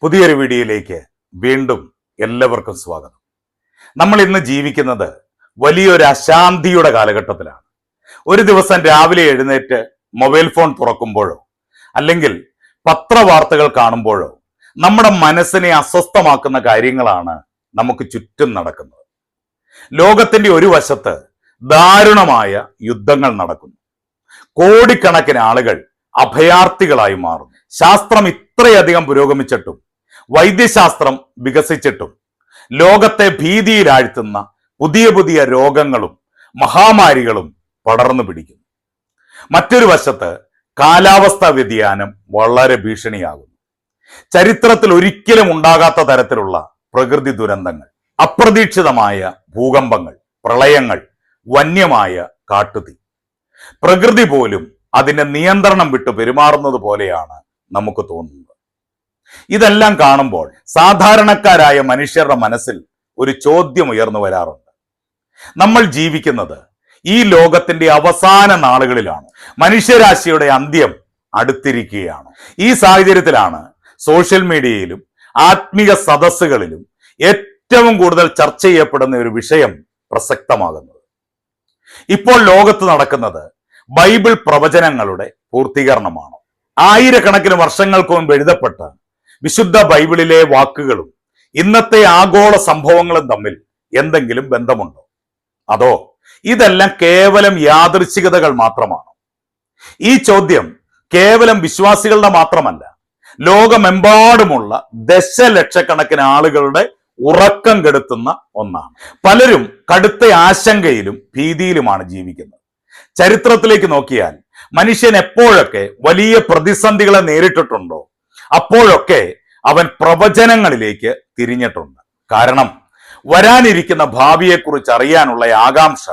പുതിയൊരു വീഡിയോയിലേക്ക് വീണ്ടും എല്ലാവർക്കും സ്വാഗതം. നമ്മൾ ഇന്ന് ജീവിക്കുന്നത് വലിയൊരു അശാന്തിയുടെ കാലഘട്ടത്തിലാണ്. ഒരു ദിവസം രാവിലെ എഴുന്നേറ്റ് മൊബൈൽ ഫോൺ തുറക്കുമ്പോഴോ അല്ലെങ്കിൽ പത്രവാർത്തകൾ കാണുമ്പോഴോ നമ്മുടെ മനസ്സിനെ അസ്വസ്ഥമാക്കുന്ന കാര്യങ്ങളാണ് നമുക്ക് ചുറ്റും നടക്കുന്നത്. ലോകത്തിന്റെ ഒരു വശത്ത് ദാരുണമായ യുദ്ധങ്ങൾ നടക്കുന്നു. കോടിക്കണക്കിന് ആളുകൾ അഭയാർത്ഥികളായി മാറുന്നു. ശാസ്ത്രം ഇത്രയധികം പുരോഗമിച്ചിട്ടും വൈദ്യശാസ്ത്രം വികസിച്ചിട്ടും ലോകത്തെ ഭീതിയിലാഴ്ത്തുന്ന പുതിയ പുതിയ രോഗങ്ങളും മഹാമാരികളും പടർന്നു പിടിക്കുന്നു. മറ്റൊരു വശത്ത് കാലാവസ്ഥാ വ്യതിയാനം വളരെ ഭീഷണിയാകുന്നു. ചരിത്രത്തിൽ ഒരിക്കലും ഉണ്ടാകാത്ത തരത്തിലുള്ള പ്രകൃതി ദുരന്തങ്ങൾ, അപ്രതീക്ഷിതമായ ഭൂകമ്പങ്ങൾ, പ്രളയങ്ങൾ, വന്യമായ കാട്ടുതീ. പ്രകൃതി പോലും അതിന്റെ നിയന്ത്രണം വിട്ടു പെരുമാറുന്നത് പോലെയാണ് നമുക്ക് തോന്നുന്നത്. ഇതെല്ലാം കാണുമ്പോൾ സാധാരണക്കാരായ മനുഷ്യരുടെ മനസ്സിൽ ഒരു ചോദ്യം ഉയർന്നു വരാറുണ്ട്. നമ്മൾ ജീവിക്കുന്നത് ഈ ലോകത്തിന്റെ അവസാന നാളുകളിലാണ്. മനുഷ്യരാശിയുടെ അന്ത്യം അടുത്തിരിക്കുകയാണ്. ഈ സാഹചര്യത്തിലാണ് സോഷ്യൽ മീഡിയയിലും ആത്മീയ സദസ്സുകളിലും ഏറ്റവും കൂടുതൽ ചർച്ച ചെയ്യപ്പെടുന്ന ഒരു വിഷയം പ്രസക്തമാകുന്നത്. ഇപ്പോൾ ലോകത്ത് നടക്കുന്നത് ബൈബിൾ പ്രവചനങ്ങളുടെ പൂർത്തീകരണമാണ്. ആയിരക്കണക്കിന് വർഷങ്ങൾക്ക് മുൻപ് എഴുതപ്പെട്ട വിശുദ്ധ ബൈബിളിലെ വാക്കുകളും ഇന്നത്തെ ആഗോള സംഭവങ്ങളും തമ്മിൽ എന്തെങ്കിലും ബന്ധമുണ്ടോ? അതോ ഇതെല്ലാം കേവലം യാദൃച്ഛികതകൾ മാത്രമാണോ? ഈ ചോദ്യം കേവലം വിശ്വാസികളുടെ മാത്രമല്ല, ലോകമെമ്പാടുമുള്ള ദശലക്ഷക്കണക്കിന് ആളുകളുടെ ഉറക്കം കെടുത്തുന്ന ഒന്നാണ്. പലരും കടുത്ത ആശങ്കയിലും ഭീതിയിലുമാണ് ജീവിക്കുന്നത്. ചരിത്രത്തിലേക്ക് നോക്കിയാൽ മനുഷ്യൻ എപ്പോഴൊക്കെ വലിയ പ്രതിസന്ധികളെ നേരിട്ടിട്ടുണ്ടോ അപ്പോഴൊക്കെ അവൻ പ്രവചനങ്ങളിലേക്ക് തിരിഞ്ഞിട്ടുണ്ട്. കാരണം വരാനിരിക്കുന്ന ഭാവിയെക്കുറിച്ച് അറിയാനുള്ള ആകാംക്ഷ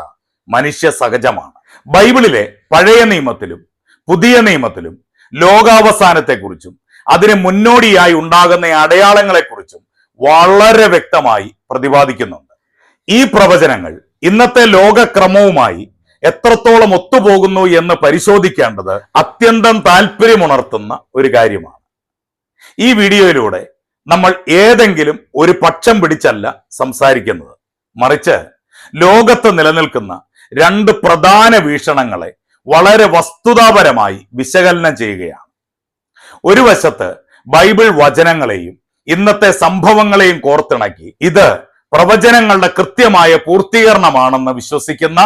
മനുഷ്യ സഹജമാണ്. ബൈബിളിലെ പഴയ നിയമത്തിലും പുതിയ നിയമത്തിലും ലോകാവസാനത്തെക്കുറിച്ചും അതിന് മുന്നോടിയായി ഉണ്ടാകുന്ന അടയാളങ്ങളെക്കുറിച്ചും വളരെ വ്യക്തമായി പ്രതിപാദിക്കുന്നുണ്ട്. ഈ പ്രവചനങ്ങൾ ഇന്നത്തെ ലോകക്രമവുമായി എത്രത്തോളം ഒത്തുപോകുന്നു എന്ന് പരിശോധിക്കേണ്ടത് അത്യന്തം താല്പര്യമുണർത്തുന്ന ഒരു കാര്യമാണ്. ഈ വീഡിയോയിലൂടെ നമ്മൾ ഏതെങ്കിലും ഒരു പക്ഷം പിടിച്ചല്ല സംസാരിക്കുന്നത്, മറിച്ച് ലോകത്ത് നിലനിൽക്കുന്ന രണ്ട് പ്രധാന വീക്ഷണങ്ങളെ വളരെ വസ്തുതാപരമായി വിശകലനം ചെയ്യുകയാണ്. ഒരു വശത്ത് ബൈബിൾ വചനങ്ങളെയും ഇന്നത്തെ സംഭവങ്ങളെയും കോർത്തിണക്കി ഇത് പ്രവചനങ്ങളുടെ കൃത്യമായ പൂർത്തീകരണമാണെന്ന് വിശ്വസിക്കുന്ന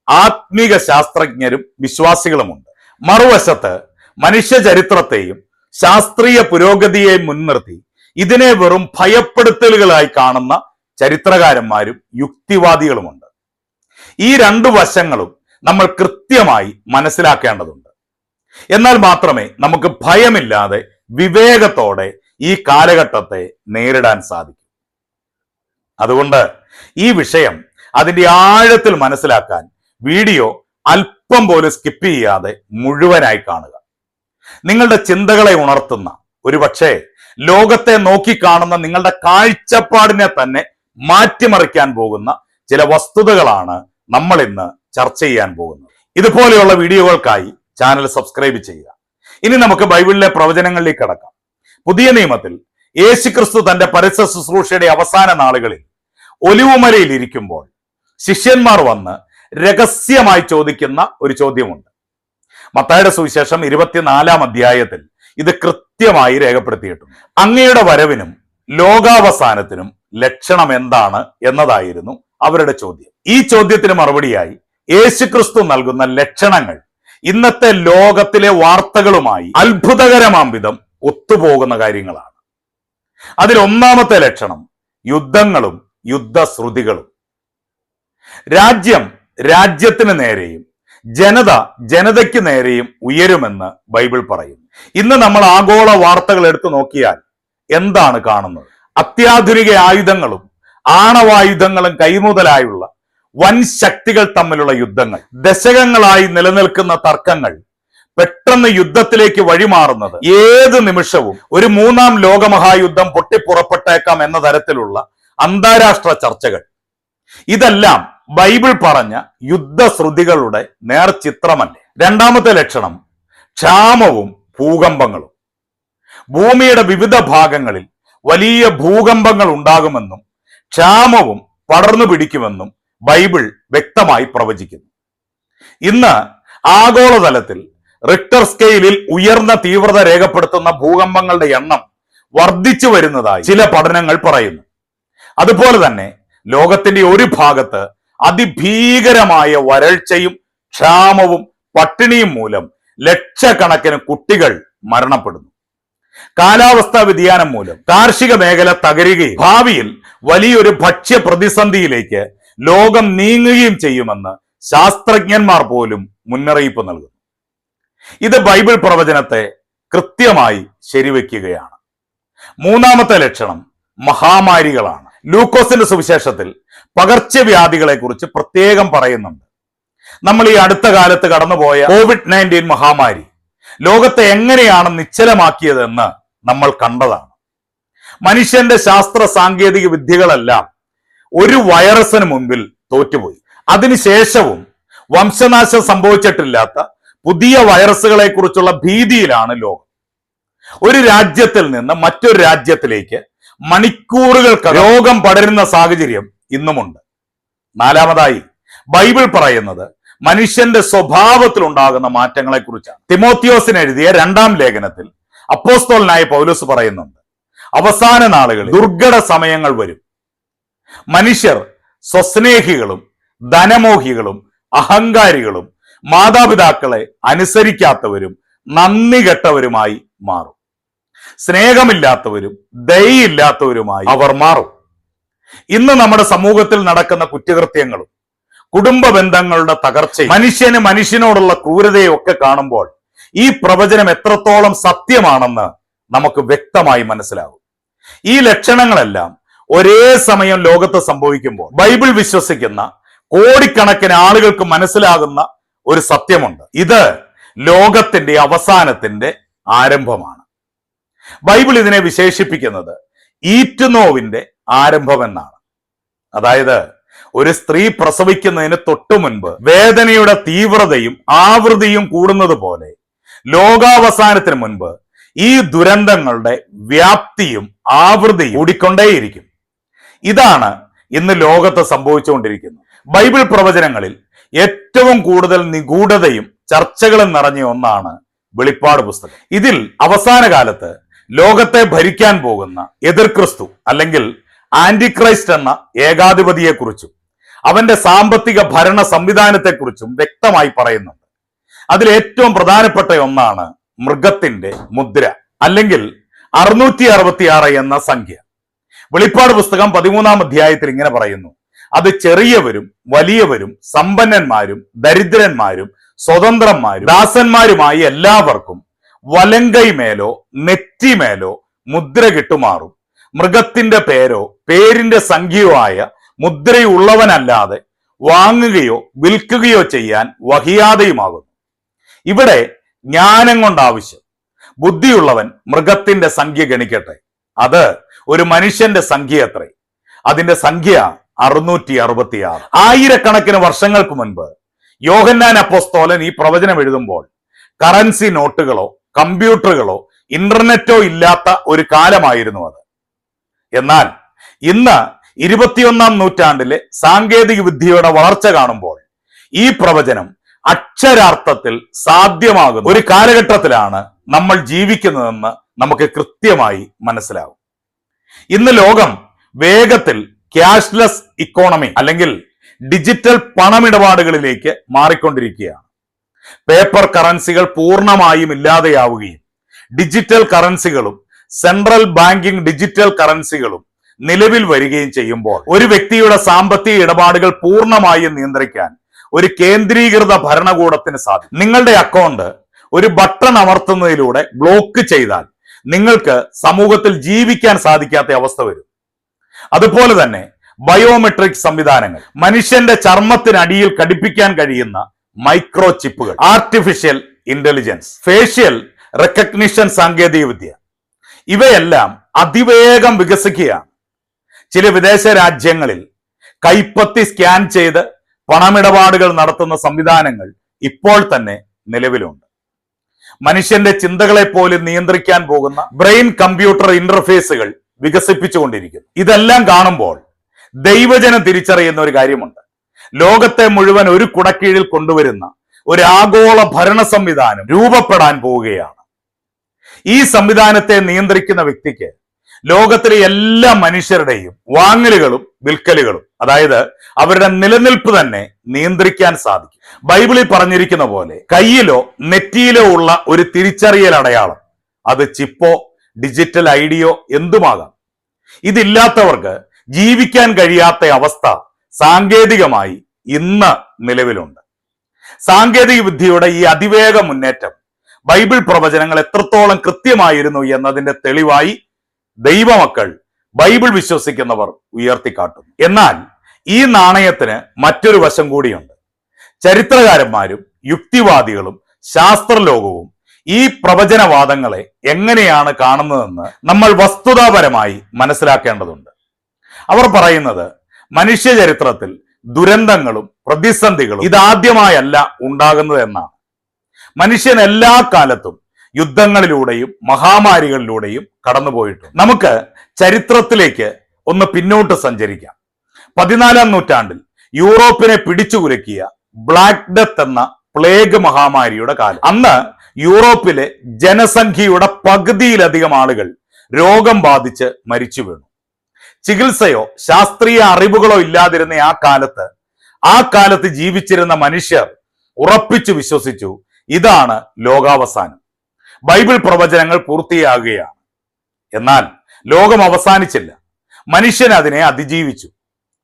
ആത്മീക ശാസ്ത്രജ്ഞരും വിശ്വാസികളുമുണ്ട്. മറുവശത്ത് മനുഷ്യ ചരിത്രത്തെയും ശാസ്ത്രീയ പുരോഗതിയെയും മുൻനിർത്തി ഇതിനെ വെറും ഭയപ്പെടുത്തലുകളായി കാണുന്ന ചരിത്രകാരന്മാരും യുക്തിവാദികളുമുണ്ട്. ഈ രണ്ടു വശങ്ങളും നമ്മൾ കൃത്യമായി മനസ്സിലാക്കേണ്ടതുണ്ട്. എന്നാൽ മാത്രമേ നമുക്ക് ഭയമില്ലാതെ വിവേകത്തോടെ ഈ കാലഘട്ടത്തെ നേരിടാൻ സാധിക്കൂ. അതുകൊണ്ട് ഈ വിഷയം അതിന്റെ ആഴത്തിൽ മനസ്സിലാക്കാൻ വീഡിയോ അല്പം പോലും സ്കിപ്പ് ചെയ്യാതെ മുഴുവനായി കാണുക. നിങ്ങളുടെ ചിന്തകളെ ഉണർത്തുന്ന, ഒരുപക്ഷെ ലോകത്തെ നോക്കിക്കാണുന്ന നിങ്ങളുടെ കാഴ്ചപ്പാടിനെ തന്നെ മാറ്റിമറിക്കാൻ പോകുന്ന ചില വസ്തുതകളാണ് നമ്മൾ ഇന്ന് ചർച്ച ചെയ്യാൻ പോകുന്നത്. ഇതുപോലെയുള്ള വീഡിയോകൾക്കായി ചാനൽ സബ്സ്ക്രൈബ് ചെയ്യുക. ഇനി നമുക്ക് ബൈബിളിലെ പ്രവചനങ്ങളിലേക്ക് കടക്കാം. പുതിയ നിയമത്തിൽ യേശുക്രിസ്തു തന്റെ പരസ്യ ശുശ്രൂഷയുടെ അവസാന നാളുകളിൽ ഒലിവുമലയിൽ ഇരിക്കുമ്പോൾ ശിഷ്യന്മാർ വന്ന് രഹസ്യമായി ചോദിക്കുന്ന ഒരു ചോദ്യമുണ്ട്. മത്തായിയുടെ സുവിശേഷം 24-ാം അധ്യായത്തിൽ ഇത് കൃത്യമായി രേഖപ്പെടുത്തിയിട്ടുണ്ട്. അങ്ങയുടെ വരവിനും ലോകാവസാനത്തിനും ലക്ഷണം എന്താണ് എന്നതായിരുന്നു അവരുടെ ചോദ്യം. ഈ ചോദ്യത്തിന് മറുപടിയായി യേശുക്രിസ്തു നൽകുന്ന ലക്ഷണങ്ങൾ ഇന്നത്തെ ലോകത്തിലെ വാർത്തകളുമായി അത്ഭുതകരമാം വിധം ഒത്തുപോകുന്ന കാര്യങ്ങളാണ്. അതിൽ ഒന്നാമത്തെ ലക്ഷണം യുദ്ധങ്ങളും യുദ്ധശ്രുതികളും. രാജ്യം രാജ്യത്തിന് നേരെയും ജനത ജനതയ്ക്ക് നേരെയും ഉയരുമെന്ന് ബൈബിൾ പറയുന്നു. ഇന്ന് നമ്മൾ ആഗോള വാർത്തകൾ എടുത്തു നോക്കിയാൽ എന്താണ് കാണുന്നത്? അത്യാധുനിക ആയുധങ്ങളും ആണവായുധങ്ങളും കൈമുതലായുള്ള വൻ ശക്തികൾ തമ്മിലുള്ള യുദ്ധങ്ങൾ, ദശകങ്ങളായി നിലനിൽക്കുന്ന തർക്കങ്ങൾ പെട്ടെന്ന് യുദ്ധത്തിലേക്ക് വഴിമാറുന്നത്, ഏത് നിമിഷവും ഒരു മൂന്നാം ലോകമഹായുദ്ധം പൊട്ടിപ്പുറപ്പെട്ടേക്കാം എന്ന തരത്തിലുള്ള അന്താരാഷ്ട്ര ചർച്ചകൾ. ഇതെല്ലാം ബൈബിൾ പറഞ്ഞ യുദ്ധശ്രുതികളുടെ നേർചിത്രമല്ലേ? രണ്ടാമത്തെ ലക്ഷണം ക്ഷാമവും ഭൂകമ്പങ്ങളും. ഭൂമിയുടെ വിവിധ ഭാഗങ്ങളിൽ വലിയ ഭൂകമ്പങ്ങൾ ഉണ്ടാകുമെന്നും ക്ഷാമവും പടർന്നു പിടിക്കുമെന്നും ബൈബിൾ വ്യക്തമായി പ്രവചിക്കുന്നു. ഇന്ന് ആഗോളതലത്തിൽ റിക്ടർ സ്കെയിലിൽ ഉയർന്ന തീവ്രത രേഖപ്പെടുത്തുന്ന ഭൂകമ്പങ്ങളുടെ എണ്ണം വർദ്ധിച്ചു വരുന്നതായി ചില പഠനങ്ങൾ പറയുന്നു. അതുപോലെ തന്നെ ലോകത്തിന്റെ ഒരു ഭാഗത്ത് അതിഭീകരമായ വരൾച്ചയും ക്ഷാമവും പട്ടിണിയും മൂലം ലക്ഷക്കണക്കിന് കുട്ടികൾ മരണപ്പെടുന്നു. കാലാവസ്ഥാ വ്യതിയാനം മൂലം കാർഷിക മേഖല തകരുകയും ഭാവിയിൽ വലിയൊരു ഭക്ഷ്യ പ്രതിസന്ധിയിലേക്ക് ലോകം നീങ്ങുകയും ചെയ്യുമെന്ന് ശാസ്ത്രജ്ഞന്മാർ പോലും മുന്നറിയിപ്പ് നൽകുന്നു. ഇത് ബൈബിൾ പ്രവചനത്തെ കൃത്യമായി ശരിവെക്കുകയാണ്. മൂന്നാമത്തെ ലക്ഷണം മഹാമാരികളാണ്. ലൂക്കോസിന്റെ സുവിശേഷത്തിൽ പകർച്ചവ്യാധികളെ കുറിച്ച് പ്രത്യേകം പറയുന്നുണ്ട്. നമ്മൾ ഈ അടുത്ത കാലത്ത് കടന്നുപോയ COVID-19 മഹാമാരി ലോകത്തെ എങ്ങനെയാണ് നിശ്ചലമാക്കിയതെന്ന് നമ്മൾ കണ്ടതാണ്. മനുഷ്യന്റെ ശാസ്ത്ര സാങ്കേതിക വിദ്യകളെല്ലാം ഒരു വൈറസിന് മുൻപിൽ തോറ്റുപോയി. അതിനുശേഷവും വംശനാശം സംഭവിച്ചിട്ടില്ലാത്ത പുതിയ വൈറസുകളെ കുറിച്ചുള്ള ഭീതിയിലാണ് ലോകം. ഒരു രാജ്യത്തിൽ നിന്ന് മറ്റൊരു രാജ്യത്തിലേക്ക് മണിക്കൂറുകൾക്ക് രോഗം പടരുന്ന സാഹചര്യം ഇന്നുമുണ്ട്. നാലാമതായി ബൈബിൾ പറയുന്നത് മനുഷ്യന്റെ സ്വഭാവത്തിൽ ഉണ്ടാകുന്ന മാറ്റങ്ങളെ കുറിച്ചാണ്. തിമോത്തിയോസിന് എഴുതിയ 2-ാം ലേഖനത്തിൽ അപ്പോസ്തലനായ പൗലോസ് പറയുന്നുണ്ട്, അവസാന നാളുകളിൽ ദുർഘട സമയങ്ങൾ വരും. മനുഷ്യർ സ്വസ്നേഹികളും ധനമോഹികളും അഹങ്കാരികളും മാതാപിതാക്കളെ അനുസരിക്കാത്തവരും നന്ദി കെട്ടവരുമായി മാറും. സ്നേഹമില്ലാത്തവരും ദയയില്ലാത്തവരുമായി അവർ മാറും. ഇന്ന് നമ്മുടെ സമൂഹത്തിൽ നടക്കുന്ന കുറ്റകൃത്യങ്ങളും കുടുംബ ബന്ധങ്ങളുടെ തകർച്ചയും മനുഷ്യന് മനുഷ്യനോടുള്ള ക്രൂരതയും ഒക്കെ കാണുമ്പോൾ ഈ പ്രവചനം എത്രത്തോളം സത്യമാണെന്ന് നമുക്ക് വ്യക്തമായി മനസ്സിലാകും. ഈ ലക്ഷണങ്ങളെല്ലാം ഒരേ സമയം ലോകത്ത് സംഭവിക്കുമ്പോൾ ബൈബിൾ വിശ്വസിക്കുന്ന കോടിക്കണക്കിന് ആളുകൾക്ക് മനസ്സിലാകുന്ന ഒരു സത്യമുണ്ട്. ഇത് ലോകത്തിന്റെ അവസാനത്തിന്റെ ആരംഭമാണ്. ബൈബിൾ ഇതിനെ വിശേഷിപ്പിക്കുന്നത് ഈറ്റുനോവിന്റെ ആരംഭം എന്നാണ്. അതായത് ഒരു സ്ത്രീ പ്രസവിക്കുന്നതിന് തൊട്ടു മുൻപ് വേദനയുടെ തീവ്രതയും ആവൃത്തിയും കൂടുന്നത് പോലെ ലോകാവസാനത്തിന് മുൻപ് ഈ ദുരന്തങ്ങളുടെ വ്യാപ്തിയും ആവൃത്തിയും കൂടിക്കൊണ്ടേയിരിക്കും. ഇതാണ് ഇന്ന് ലോകത്ത് സംഭവിച്ചുകൊണ്ടിരിക്കുന്നത്. ബൈബിൾ പ്രവചനങ്ങളിൽ ഏറ്റവും കൂടുതൽ നിഗൂഢതയും ചർച്ചകളും നിറഞ്ഞ ഒന്നാണ് വെളിപ്പാട് പുസ്തകം. ഇതിൽ അവസാന കാലത്ത് ലോകത്തെ ഭരിക്കാൻ പോകുന്ന എതിർ ക്രിസ്തു അല്ലെങ്കിൽ ആന്റിക്രൈസ്റ്റ് എന്ന ഏകാധിപതിയെക്കുറിച്ചും അവന്റെ സാമ്പത്തിക ഭരണ സംവിധാനത്തെക്കുറിച്ചും വ്യക്തമായി പറയുന്നുണ്ട്. അതിൽ ഏറ്റവും പ്രധാനപ്പെട്ട ഒന്നാണ് മൃഗത്തിന്റെ മുദ്ര അല്ലെങ്കിൽ 666 എന്ന സംഖ്യ. വെളിപ്പാട് പുസ്തകം 13-ാം അധ്യായത്തിൽ ഇങ്ങനെ പറയുന്നു, അത് ചെറിയവരും വലിയവരും സമ്പന്നന്മാരും ദരിദ്രന്മാരും സ്വതന്ത്രന്മാരും ദാസന്മാരുമായി എല്ലാവർക്കും വലങ്കൈമേലോ നെറ്റിമേലോ മുദ്ര കിട്ടുമാറും മൃഗത്തിന്റെ പേരോ പേരിന്റെ സംഖ്യയോ ആയ മുദ്രയുള്ളവനല്ലാതെ വാങ്ങുകയോ വിൽക്കുകയോ ചെയ്യാൻ വഹിയാതെയുമാകുന്നു. ഇവിടെ ജ്ഞാനം കൊണ്ട് ആവശ്യം. ബുദ്ധിയുള്ളവൻ മൃഗത്തിന്റെ സംഖ്യ ഗണിക്കട്ടെ. അത് ഒരു മനുഷ്യന്റെ സംഖ്യ എത്രേ? അതിന്റെ സംഖ്യ 666. ആയിരക്കണക്കിന് വർഷങ്ങൾക്ക് മുൻപ് യോഹന്നാൻ അപ്പോസ്തലൻ ഈ പ്രവചനം എഴുതുമ്പോൾ കറൻസി നോട്ടുകളോ കമ്പ്യൂട്ടറുകളോ ഇന്റർനെറ്റോ ഇല്ലാത്ത ഒരു കാലമായിരുന്നു അത്. എന്നാൽ ഇന്ന് 21-ാം നൂറ്റാണ്ടിലെ സാങ്കേതിക വിദ്യയുടെ വളർച്ച കാണുമ്പോൾ ഈ പ്രവചനം അക്ഷരാർത്ഥത്തിൽ സാധ്യമാകുന്ന ഒരു കാലഘട്ടത്തിലാണ് നമ്മൾ ജീവിക്കുന്നതെന്ന് നമുക്ക് കൃത്യമായി മനസ്സിലാവും. ഇന്ന് ലോകം വേഗത്തിൽ ക്യാഷ്ലെസ് ഇക്കോണമി അല്ലെങ്കിൽ ഡിജിറ്റൽ പണമിടപാടുകളിലേക്ക് മാറിക്കൊണ്ടിരിക്കുകയാണ്. പേപ്പർ കറൻസികൾ പൂർണ്ണമായും ഇല്ലാതെയാവുകയും ഡിജിറ്റൽ കറൻസികളും സെൻട്രൽ ബാങ്കിംഗ് ഡിജിറ്റൽ കറൻസികളും നിലവിൽ വരികയും ചെയ്യുമ്പോൾ ഒരു വ്യക്തിയുടെ സാമ്പത്തിക ഇടപാടുകൾ പൂർണ്ണമായും നിയന്ത്രിക്കാൻ ഒരു കേന്ദ്രീകൃത ഭരണകൂടത്തിന് സാധിക്കും. നിങ്ങളുടെ അക്കൗണ്ട് ഒരു ബട്ടൺ അമർത്തുന്നതിലൂടെ ബ്ലോക്ക് ചെയ്താൽ നിങ്ങൾക്ക് സമൂഹത്തിൽ ജീവിക്കാൻ സാധിക്കാത്ത അവസ്ഥ വരും. അതുപോലെ തന്നെ ബയോമെട്രിക് സംവിധാനങ്ങൾ, മനുഷ്യന്റെ ചർമ്മത്തിനടിയിൽ ഘടിപ്പിക്കാൻ കഴിയുന്ന മൈക്രോ ചിപ്പുകൾ, ആർട്ടിഫിഷ്യൽ ഇന്റലിജൻസ്, ഫേഷ്യൽ റെക്കഗ്നിഷൻ സാങ്കേതിക വിദ്യ ഇവയെല്ലാം അതിവേഗം വികസിക്കുകയാണ്. ചില വിദേശ രാജ്യങ്ങളിൽ കൈപ്പത്തി സ്കാൻ ചെയ്ത് പണമിടപാടുകൾ നടത്തുന്ന സംവിധാനങ്ങൾ ഇപ്പോൾ തന്നെ നിലവിലുണ്ട്. മനുഷ്യന്റെ ചിന്തകളെ പോലും നിയന്ത്രിക്കാൻ പോകുന്ന ബ്രെയിൻ കമ്പ്യൂട്ടർ ഇന്റർഫേസുകൾ വികസിപ്പിച്ചുകൊണ്ടിരിക്കുന്നു. ഇതെല്ലാം കാണുമ്പോൾ ദൈവജനം തിരിച്ചറിയുന്ന ഒരു കാര്യമുണ്ട്. ലോകത്തെ മുഴുവൻ ഒരു കുടക്കീഴിൽ കൊണ്ടുവരുന്ന ഒരു ആഗോള ഭരണ സംവിധാനം രൂപപ്പെടാൻ പോവുകയാണ്. ഈ സംവിധാനത്തെ നിയന്ത്രിക്കുന്ന വ്യക്തിക്ക് ലോകത്തിലെ എല്ലാ മനുഷ്യരുടെയും വാങ്ങലുകളും വിൽക്കലുകളും, അതായത് അവരുടെ നിലനിൽപ്പ് തന്നെ നിയന്ത്രിക്കാൻ സാധിക്കും. ബൈബിളിൽ പറഞ്ഞിരിക്കുന്ന പോലെ കയ്യിലോ നെറ്റിയിലോ ഉള്ള ഒരു തിരിച്ചറിയൽ അടയാളം, അത് ചിപ്പോ ഡിജിറ്റൽ ഐഡിയോ എന്തുമാകാം, ഇതില്ലാത്തവർക്ക് ജീവിക്കാൻ കഴിയാത്ത അവസ്ഥ സാങ്കേതികമായി ഇന്ന് നിലവിലുണ്ട്. സാങ്കേതിക വിദ്യയുടെ ഈ അതിവേഗ മുന്നേറ്റം ബൈബിൾ പ്രവചനങ്ങൾ എത്രത്തോളം കൃത്യമായിരുന്നു എന്നതിന്റെ തെളിവായി ദൈവമക്കൾ, ബൈബിൾ വിശ്വസിക്കുന്നവർ ഉയർത്തിക്കാട്ടുന്നു. എന്നാൽ ഈ നാണയത്തിന് മറ്റൊരു വശം കൂടിയുണ്ട്. ചരിത്രകാരന്മാരും യുക്തിവാദികളും ശാസ്ത്രലോകവും ഈ പ്രവചനവാദങ്ങളെ എങ്ങനെയാണ് കാണുന്നതെന്ന് നമ്മൾ വസ്തുതാപരമായി മനസ്സിലാക്കേണ്ടതുണ്ട്. അവർ പറയുന്നത് മനുഷ്യ ചരിത്രത്തിൽ ദുരന്തങ്ങളും പ്രതിസന്ധികളും ഇതാദ്യമായല്ല ഉണ്ടാകുന്നത് എന്നാണ്. മനുഷ്യൻ എല്ലാ കാലത്തും യുദ്ധങ്ങളിലൂടെയും മഹാമാരികളിലൂടെയും കടന്നുപോയിട്ടുണ്ട്. നമുക്ക് ചരിത്രത്തിലേക്ക് ഒന്ന് പിന്നോട്ട് സഞ്ചരിക്കാം. 14-ാം നൂറ്റാണ്ടിൽ യൂറോപ്പിനെ പിടിച്ചുകുലുക്കിയ ബ്ലാക്ക് ഡെത്ത് എന്ന പ്ലേഗ് മഹാമാരിയുടെ കാലം. അന്ന് യൂറോപ്പിലെ ജനസംഖ്യയുടെ പകുതിയിലധികം ആളുകൾ രോഗം ബാധിച്ച് മരിച്ചു വീണു. ചികിത്സയോ ശാസ്ത്രീയ അറിവുകളോ ഇല്ലാതിരുന്ന ആ കാലത്ത് ജീവിച്ചിരുന്ന മനുഷ്യർ ഉറപ്പിച്ചു വിശ്വസിച്ചു, ഇതാണ് ലോകാവസാനം, ബൈബിൾ പ്രവചനങ്ങൾ പൂർത്തിയാകുകയാണ്. എന്നാൽ ലോകം അവസാനിച്ചില്ല. മനുഷ്യൻ അതിനെ അതിജീവിച്ചു.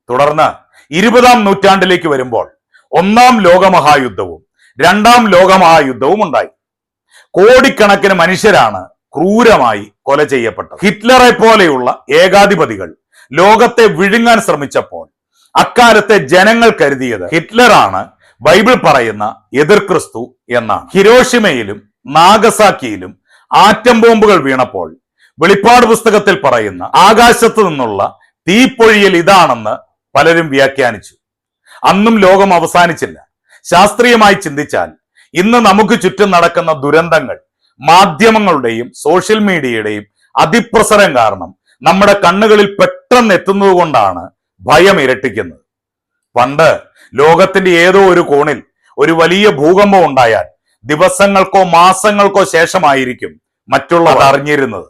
തുടർന്ന് 20-ാം നൂറ്റാണ്ടിലേക്ക് വരുമ്പോൾ 1-ാം ലോകമഹായുദ്ധവും 2-ാം ലോകമഹായുദ്ധവും ഉണ്ടായി. കോടിക്കണക്കിന് മനുഷ്യരാണ് ക്രൂരമായി കൊല ചെയ്യപ്പെട്ടത്. ഹിറ്റ്ലറെ പോലെയുള്ള ഏകാധിപതികൾ ലോകത്തെ വിഴുങ്ങാൻ ശ്രമിച്ചപ്പോൾ അക്കാലത്തെ ജനങ്ങൾ കരുതിയത് ഹിറ്റ്ലറാണ് ബൈബിൾ പറയുന്ന എതിർ ക്രിസ്തു എന്നാണ്. ഹിരോഷിമയിലും നാഗസാക്കിയിലും ആറ്റം ബോംബുകൾ വീണപ്പോൾ വെളിപ്പാട് പുസ്തകത്തിൽ പറയുന്ന ആകാശത്ത് നിന്നുള്ള തീപ്പൊഴിയൽ ഇതാണെന്ന് പലരും വ്യാഖ്യാനിച്ചു. അന്നും ലോകം അവസാനിച്ചില്ല. ശാസ്ത്രീയമായി ചിന്തിച്ചാൽ ഇന്ന് നമുക്ക് ചുറ്റും നടക്കുന്ന ദുരന്തങ്ങൾ മാധ്യമങ്ങളുടെയും സോഷ്യൽ മീഡിയയുടെയും അതിപ്രസരം കാരണം നമ്മുടെ കണ്ണുകളിൽ പെട്ടെന്ന് എത്തുന്നത് കൊണ്ടാണ് ഭയം ഇരട്ടിക്കുന്നത്. പണ്ട് ലോകത്തിന്റെ ഏതോ ഒരു കോണിൽ ഒരു വലിയ ഭൂകമ്പം ഉണ്ടായാൽ ദിവസങ്ങൾക്കോ മാസങ്ങൾക്കോ ശേഷമായിരിക്കും മറ്റുള്ളവർ അറിഞ്ഞിരുന്നത്.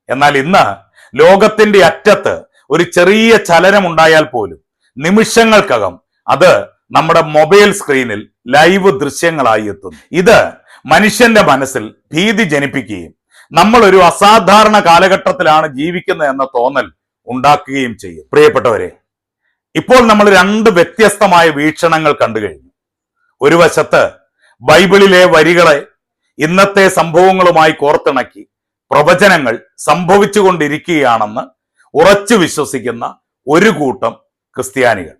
എന്നാൽ ഇന്ന് ലോകത്തിന്റെ അറ്റത്ത് ഒരു ചെറിയ ചലനം ഉണ്ടായാൽ പോലും നിമിഷങ്ങൾക്കകം അത് നമ്മുടെ മൊബൈൽ സ്ക്രീനിൽ ലൈവ് ദൃശ്യങ്ങളായി എത്തുന്നു. ഇത് മനുഷ്യന്റെ മനസ്സിൽ ഭീതി ജനിപ്പിക്കുകയും നമ്മൾ ഒരു അസാധാരണ കാലഘട്ടത്തിലാണ് ജീവിക്കുന്നത് എന്ന തോന്നൽ ഉണ്ടാക്കുകയും ചെയ്യും. പ്രിയപ്പെട്ടവരെ, ഇപ്പോൾ നമ്മൾ 2 വ്യത്യസ്തമായ വീക്ഷണങ്ങൾ കണ്ടു കഴിഞ്ഞു. ഒരു വശത്ത് ബൈബിളിലെ വരികളെ ഇന്നത്തെ സംഭവങ്ങളുമായി കോർത്തിണക്കി പ്രവചനങ്ങൾ സംഭവിച്ചുകൊണ്ടിരിക്കുകയാണെന്ന് ഉറച്ചു വിശ്വസിക്കുന്ന ഒരു കൂട്ടം ക്രിസ്ത്യാനികൾ.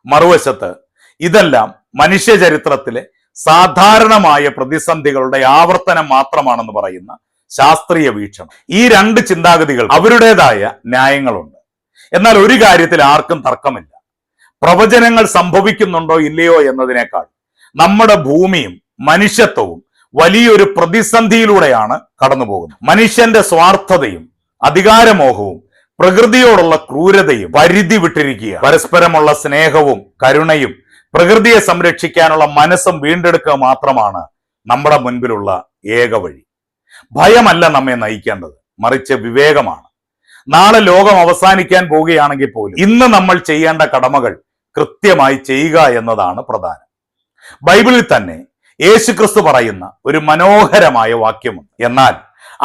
മറുവശത്ത് ഇതെല്ലാം മനുഷ്യ ചരിത്രത്തിലെ സാധാരണമായ പ്രതിസന്ധികളുടെ ആവർത്തനം മാത്രമാണെന്ന് പറയുന്ന ശാസ്ത്രീയ വീക്ഷണം. ഈ 2 ചിന്താഗതികൾ അവരുടേതായ ന്യായങ്ങളുണ്ട്. എന്നാൽ ഒരു കാര്യത്തിൽ ആർക്കും തർക്കമില്ല. പ്രവചനങ്ങൾ സംഭവിക്കുന്നുണ്ടോ ഇല്ലയോ എന്നതിനേക്കാൾ നമ്മുടെ ഭൂമിയും മനുഷ്യത്വവും വലിയൊരു പ്രതിസന്ധിയിലൂടെയാണ് കടന്നു പോകുന്നത്. മനുഷ്യന്റെ സ്വാർത്ഥതയും അധികാരമോഹവും പ്രകൃതിയോടുള്ള ക്രൂരതയും പരിധി വിട്ടിരിക്കുക. പരസ്പരമുള്ള സ്നേഹവും കരുണയും പ്രകൃതിയെ സംരക്ഷിക്കാനുള്ള മനസ്സും വീണ്ടെടുക്കുക മാത്രമാണ് നമ്മുടെ മുൻപിലുള്ള ഏക വഴി. ഭയമല്ല നമ്മെ നയിക്കേണ്ടത്, മറിച്ച് വിവേകമാണ്. നാളെ ലോകം അവസാനിക്കാൻ പോവുകയാണെങ്കിൽ പോലും ഇന്ന് നമ്മൾ ചെയ്യേണ്ട കടമകൾ കൃത്യമായി ചെയ്യുക എന്നതാണ് പ്രധാനം. ബൈബിളിൽ തന്നെ യേശുക്രിസ്തു പറയുന്ന ഒരു മനോഹരമായ വാക്യമുണ്ട്. എന്നാൽ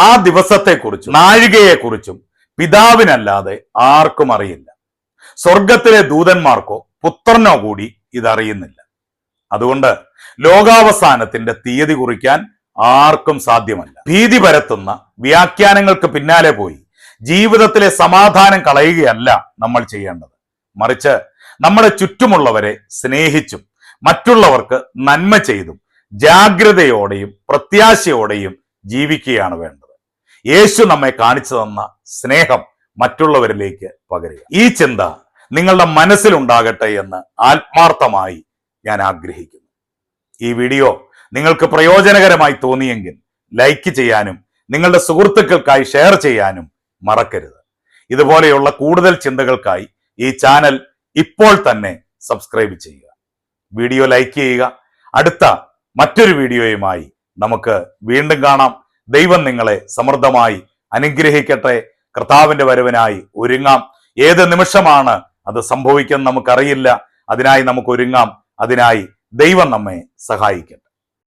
ആ ദിവസത്തെക്കുറിച്ചും നാഴികയെക്കുറിച്ചും പിതാവിനല്ലാതെ ആർക്കും അറിയില്ല. സ്വർഗത്തിലെ ദൂതന്മാർക്കോ പുത്രനോ കൂടി ഇതറിയുന്നില്ല. അതുകൊണ്ട് ലോകാവസാനത്തിന്റെ തീയതി കുറിക്കാൻ ആർക്കും സാധ്യമല്ല. ഭീതി പരത്തുന്ന വ്യാഖ്യാനങ്ങൾക്ക് പിന്നാലെ പോയി ജീവിതത്തിലെ സമാധാനം കളയുകയല്ല നമ്മൾ ചെയ്യേണ്ടത്. മറിച്ച് നമ്മുടെ ചുറ്റുമുള്ളവരെ സ്നേഹിച്ചും മറ്റുള്ളവർക്ക് നന്മ ചെയ്തും ജാഗ്രതയോടെയും പ്രത്യാശയോടെയും ജീവിക്കുകയാണ് വേണ്ടത്. യേശു നമ്മെ കാണിച്ചു തന്ന സ്നേഹം മറ്റുള്ളവരിലേക്ക് പകരുക. ഈ ചിന്ത നിങ്ങളുടെ മനസ്സിലുണ്ടാകട്ടെ എന്ന് ആത്മാർത്ഥമായി ഞാൻ ആഗ്രഹിക്കുന്നു. ഈ വീഡിയോ നിങ്ങൾക്ക് പ്രയോജനകരമായി തോന്നിയെങ്കിൽ ലൈക്ക് ചെയ്യാനും നിങ്ങളുടെ സുഹൃത്തുക്കൾക്കായി ഷെയർ ചെയ്യാനും മറക്കരുത്. ഇതുപോലെയുള്ള കൂടുതൽ ചിന്തകൾക്കായി ഈ ചാനൽ ഇപ്പോൾ തന്നെ സബ്സ്ക്രൈബ് ചെയ്യുക, വീഡിയോ ലൈക്ക് ചെയ്യുക. അടുത്ത മറ്റൊരു വീഡിയോയുമായി നമുക്ക് വീണ്ടും കാണാം. ദൈവം നിങ്ങളെ സമൃദ്ധമായി അനുഗ്രഹിക്കട്ടെ. കർത്താവിന്റെ വരവിനായി ഒരുങ്ങാം. ഏത് നിമിഷമാണ് അത് സംഭവിക്കുന്നത് നമുക്കറിയില്ല. അതിനായി നമുക്ക് ഒരുങ്ങാം. അതിനായി ദൈവം നമ്മെ സഹായിക്കട്ടെ.